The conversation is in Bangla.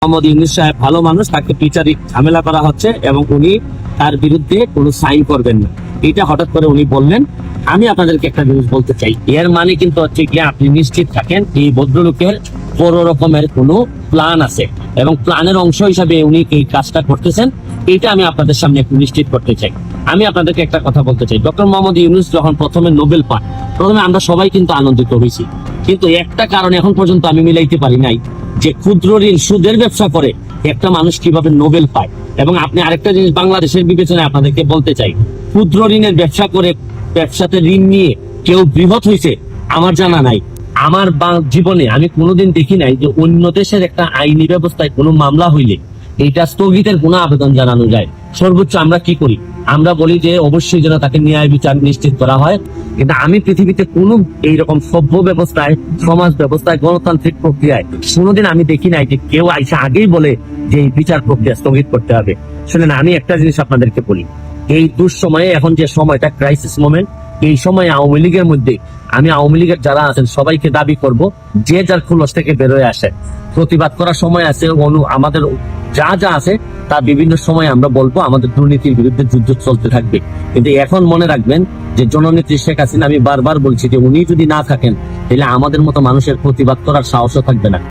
মোহাম্মদ ইউনূস সাহেব ভালো মানুষ, তাকে বিচারিক ঝামেলা করা হচ্ছে এবং উনি তার বিরুদ্ধে কোনো সাইন করবেন না, এটা হঠাৎ করে উনি বললেন। আমি আপনাদেরকে একটা জিনিস বলতে চাই, এর মানে কিন্তু হচ্ছে কি আপনি নিশ্চিত থাকেন এই ভদ্রলোকের বড় রকমের কোনো প্ল্যান আছে এবং প্ল্যানের অংশ হিসাবে উনি এই কাজটা করতেছেন, এটা আমি আপনাদের সামনে একটু নিশ্চিত করতে চাই। আমি আপনাদেরকে একটা কথা বলতে চাই, ডক্টর মোহাম্মদ ইউনূস যখন প্রথমে নোবেল পান, প্রথমে আমরা সবাই কিন্তু আনন্দিত হয়েছি, কিন্তু একটা কারণ এখন পর্যন্ত আমি মিলাইতে পারি নাই যে ক্ষুদ্র ঋণ সুদের ব্যবসা করে একটা মানুষ কিভাবে নোবেল পায়। এবং আপনি আরেকটা জিনিস বাংলাদেশের বিবেচনায় আপনাদেরকে বলতে চাই, ক্ষুদ্র ঋণের ব্যবসা করে ব্যবসাতে ঋণ নিয়ে কেউ বৃহৎ হয়েছে আমার জানা নাই। আমার জীবনে আমি কোনোদিন দেখি নাই যে অন্য দেশের একটা আইনি ব্যবস্থায় কোনো মামলা হইলে এইটা স্থগিতের কোনো আবেদন জানানো যায়। সর্বোচ্চ আমরা কি করি, আমরা বলি যে অবশ্যই যেন তাকে ন্যায় বিচার নিশ্চিত করা হয়। কিন্তু আমি পৃথিবীতে কোনো এইরকম সভ্য ব্যবস্থায়, সমাজ ব্যবস্থায়, গণতান্ত্রিক প্রক্রিয়ায় কোনোদিন আমি দেখি নাই যে কেউ আইসা আগেই বলে যে এই বিচার প্রক্রিয়া স্থগিত করতে হবে। শুনেন, আমি একটা জিনিস আপনাদেরকে বলি, এই দুঃসময়ে এখন যে সময়টা ক্রাইসিস মোমেন্ট, এই সময় আওয়ামী লীগের মধ্যে আমি আওয়ামী লীগের যারা আছেন সবাইকে দাবি করব যে যার খুলস থেকে বেরোয় আসে, প্রতিবাদ করার সময় আছে, আমাদের যা যা আছে তা বিভিন্ন সময় আমরা বলবো, আমাদের দুর্নীতির বিরুদ্ধে যুদ্ধ চলতে থাকবে। কিন্তু এখন মনে রাখবেন যে জননেত্রী শেখ হাসিনা, আমি বারবার বলছি যে উনি যদি না থাকেন তাহলে আমাদের মতো মানুষের প্রতিবাদ করার সাহসও থাকবে না।